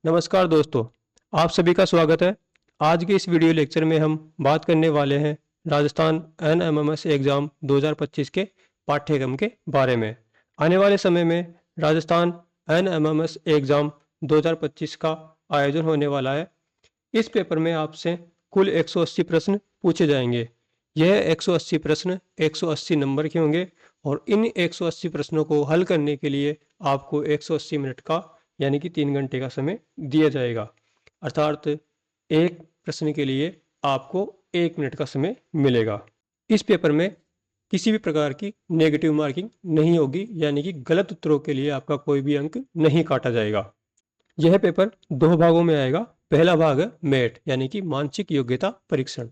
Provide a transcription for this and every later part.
नमस्कार दोस्तों, आप सभी का स्वागत है। आज के इस वीडियो लेक्चर में हम बात करने वाले हैं राजस्थान एनएमएमएस एग्ज़ाम 2025 के पाठ्यक्रम के बारे में। आने वाले समय में राजस्थान एनएमएमएस एग्ज़ाम 2025 का आयोजन होने वाला है। इस पेपर में आपसे कुल 180 प्रश्न पूछे जाएंगे। यह 180 प्रश्न 180 नंबर के होंगे और इन 180 प्रश्नों को हल करने के लिए आपको 180 मिनट का यानी कि 3 घंटे का समय दिया जाएगा। अर्थात एक प्रश्न के लिए आपको 1 मिनट का समय मिलेगा। इस पेपर में किसी भी प्रकार की नेगेटिव मार्किंग नहीं होगी, यानी कि गलत उत्तरों के लिए आपका कोई भी अंक नहीं काटा जाएगा। यह पेपर 2 भागों में आएगा। पहला भाग है मेट यानी कि मानसिक योग्यता परीक्षण।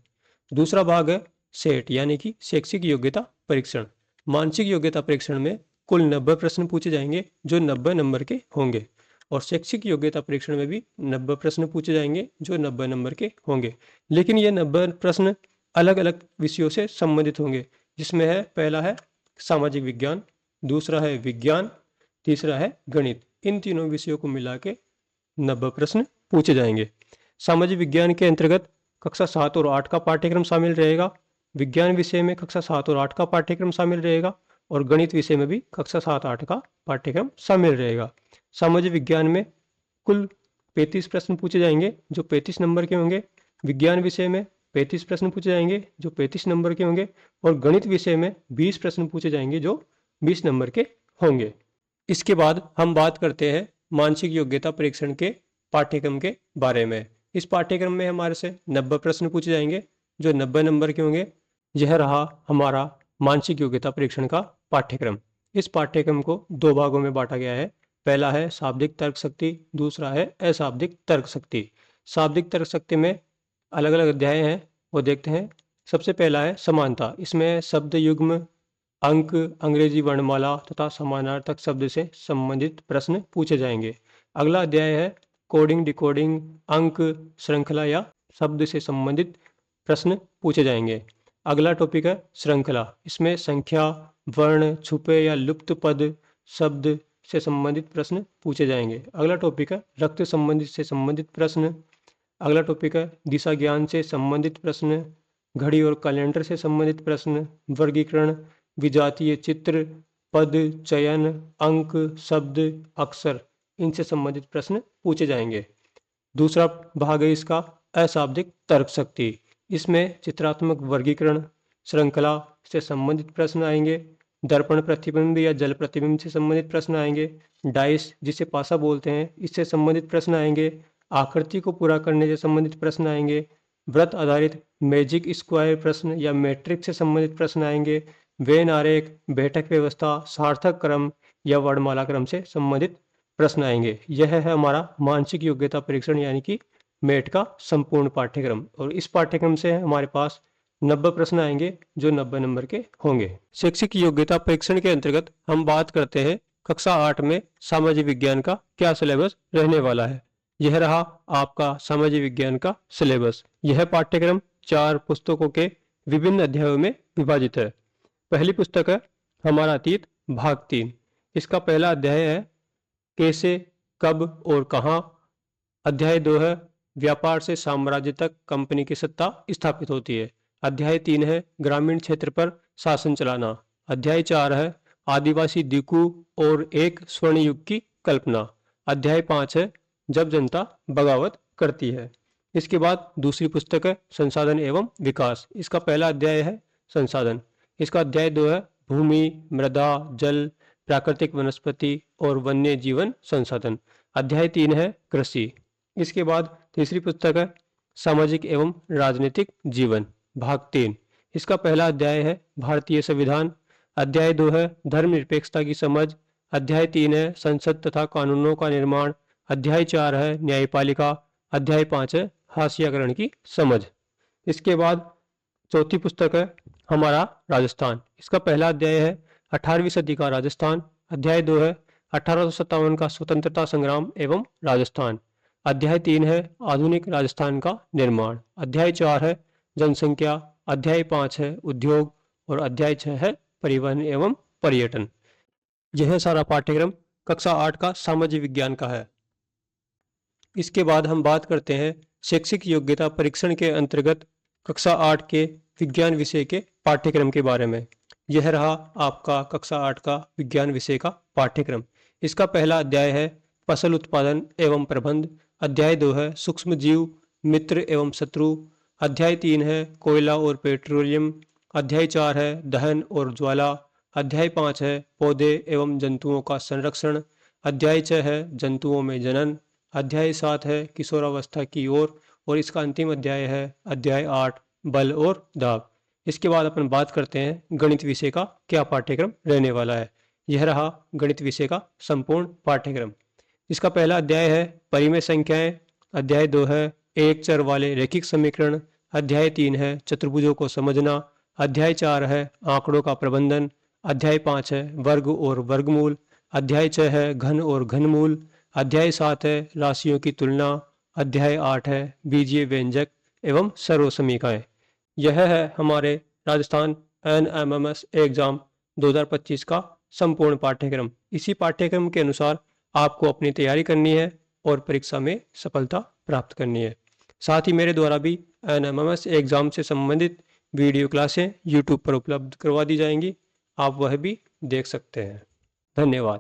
दूसरा भाग है सेट यानी कि शैक्षिक योग्यता परीक्षण। मानसिक योग्यता परीक्षण में कुल 90 प्रश्न पूछे जाएंगे जो 90 नंबर के होंगे और शैक्षिक योग्यता परीक्षण में भी 90 प्रश्न पूछे जाएंगे जो 90 नंबर के होंगे। लेकिन ये 90 प्रश्न अलग अलग विषयों से संबंधित होंगे, जिसमें है पहला है सामाजिक विज्ञान, दूसरा है विज्ञान, तीसरा है गणित। इन तीनों विषयों को मिला के 90 प्रश्न पूछे जाएंगे। सामाजिक विज्ञान के अंतर्गत कक्षा 7 और 8 का पाठ्यक्रम शामिल रहेगा। विज्ञान विषय में कक्षा 7 और 8 का पाठ्यक्रम शामिल रहेगा और गणित विषय में भी कक्षा 7-8 का पाठ्यक्रम शामिल रहेगा। सामाजिक विज्ञान में कुल 35 प्रश्न पूछे जाएंगे जो 35 नंबर के होंगे। विज्ञान विषय में 35 प्रश्न पूछे जाएंगे जो 35 नंबर के होंगे और गणित विषय में 20 प्रश्न पूछे जाएंगे जो 20 नंबर के होंगे। इसके बाद हम बात करते हैं मानसिक योग्यता परीक्षण के पाठ्यक्रम के बारे में। इस पाठ्यक्रम में हमारे से 90 प्रश्न पूछे जाएंगे जो 90 नंबर के होंगे। यह रहा हमारा मानसिक योग्यता परीक्षण का पाठ्यक्रम। इस पाठ्यक्रम को 2 भागों में बांटा गया है। पहला है शाब्दिक तर्क शक्ति, दूसरा है अशाब्दिक तर्क शक्ति। शाब्दिक तर्क शक्ति में अलग अलग अध्याय हैं, वो देखते हैं। सबसे पहला है समानता। इसमें शब्द युग्म, अंक, अंग्रेजी वर्णमाला तथा समानार्थक शब्द से संबंधित प्रश्न पूछे जाएंगे। अगला अध्याय है कोडिंग डिकोडिंग, अंक, श्रृंखला या शब्द से संबंधित प्रश्न पूछे जाएंगे। अगला टॉपिक है श्रृंखला। इसमें संख्या, वर्ण, छुपे या लुप्त पद, शब्द से संबंधित प्रश्न पूछे जाएंगे। अगला टॉपिक है रक्त संबंधित से संबंधित प्रश्न। अगला टॉपिक है दिशा ज्ञान से संबंधित प्रश्न, घड़ी और कैलेंडर से संबंधित प्रश्न, वर्गीकरण, विजातीय चित्र, पद, चयन, अंक, शब्द, अक्षर, इनसे संबंधित प्रश्न पूछे जाएंगे। दूसरा भाग है इसका अशाब्दिक तर्क शक्ति। इसमें चित्रात्मक वर्गीकरण, श्रृंखला से संबंधित प्रश्न आएंगे। दर्पण प्रतिबिंब या जल प्रतिबिंब से संबंधित प्रश्न आएंगे। डाइस जिसे पासा बोलते हैं, इससे संबंधित प्रश्न आएंगे। आकृति को पूरा करने से संबंधित प्रश्न आएंगे। वृत्त आधारित मैजिक स्क्वायर प्रश्न या मैट्रिक्स से संबंधित प्रश्न आएंगे। वेन आरेख, बैठक व्यवस्था, सार्थक क्रम या वर्णमाला क्रम से संबंधित प्रश्न आएंगे। यह है हमारा मानसिक योग्यता परीक्षण यानी कि मेट का संपूर्ण पाठ्यक्रम। और इस पाठ्यक्रम से हमारे पास 90 प्रश्न आएंगे जो 90 नंबर के होंगे। शैक्षिक योग्यता परीक्षण के अंतर्गत हम बात करते हैं कक्षा 8 में सामाजिक विज्ञान का क्या सिलेबस रहने वाला है। यह रहा आपका सामाजिक विज्ञान का सिलेबस। यह पाठ्यक्रम 4 पुस्तकों के विभिन्न अध्यायों में विभाजित है। पहली पुस्तक है हमारा अतीत भाग 3। इसका पहला अध्याय है कैसे, कब और कहाँ। अध्याय 2 है व्यापार से साम्राज्य तक कंपनी की सत्ता स्थापित होती है। अध्याय 3 है ग्रामीण क्षेत्र पर शासन चलाना। अध्याय 4 है आदिवासी दिकू और एक स्वर्ण युग की कल्पना। अध्याय 5 है जब जनता बगावत करती है। इसके बाद दूसरी पुस्तक है संसाधन एवं विकास। इसका पहला अध्याय है संसाधन। इसका अध्याय 2 है भूमि, मृदा, जल, प्राकृतिक वनस्पति और वन्य जीवन संसाधन। अध्याय 3 है कृषि। इसके बाद तीसरी पुस्तक है सामाजिक एवं राजनीतिक जीवन भाग 3। इसका पहला अध्याय है भारतीय संविधान। अध्याय 2 है धर्मनिरपेक्षता की समझ। अध्याय 3 है संसद तथा कानूनों का निर्माण। अध्याय 4 है न्यायपालिका। अध्याय 5 है हाशियाकरण की समझ। इसके बाद चौथी पुस्तक है हमारा राजस्थान। इसका पहला अध्याय है 18वीं सदी का राजस्थान। अध्याय 2 है 1857 का स्वतंत्रता संग्राम एवं राजस्थान। अध्याय 3 है आधुनिक राजस्थान का निर्माण। अध्याय 4 है जनसंख्या। अध्याय 5 है उद्योग और अध्याय 6 है परिवहन एवं पर्यटन। यह सारा पाठ्यक्रम कक्षा 8 का सामाजिक विज्ञान का है। इसके बाद हम बात करते हैं शैक्षिक योग्यता परीक्षण के अंतर्गत कक्षा 8 के विज्ञान विषय के पाठ्यक्रम के बारे में। यह रहा आपका कक्षा 8 का विज्ञान विषय का पाठ्यक्रम। इसका पहला अध्याय है फसल उत्पादन एवं प्रबंध। अध्याय 2 है सूक्ष्म जीव मित्र एवं शत्रु। अध्याय 3 है कोयला और पेट्रोलियम। अध्याय 4 है दहन और ज्वाला। अध्याय 5 है पौधे एवं जंतुओं का संरक्षण। अध्याय 6 है जंतुओं में जनन। अध्याय 7 है किशोरावस्था की ओर और इसका अंतिम अध्याय है अध्याय 8 बल और दाब। इसके बाद अपन बात करते हैं गणित विषय का क्या पाठ्यक्रम रहने वाला है। यह रहा गणित विषय का संपूर्ण पाठ्यक्रम। इसका पहला अध्याय है परिमेय संख्याएं। अध्याय 2 है एक चर वाले रैखिक समीकरण। अध्याय 3 है चतुर्भुजों को समझना। अध्याय 4 है आंकड़ों का प्रबंधन। अध्याय 5 है वर्ग और वर्गमूल। अध्याय 6 है घन और घनमूल। अध्याय 7 है राशियों की तुलना। अध्याय 8 है बीजीय व्यंजक एवं सर्वसमीकाएं। यह है हमारे राजस्थान NMMS एग्जाम 2025 का संपूर्ण पाठ्यक्रम। इसी पाठ्यक्रम के अनुसार आपको अपनी तैयारी करनी है और परीक्षा में सफलता प्राप्त करनी है। साथ ही मेरे द्वारा भी NMMS एग्जाम से संबंधित वीडियो क्लासें YouTube पर उपलब्ध करवा दी जाएंगी, आप वह भी देख सकते हैं। धन्यवाद।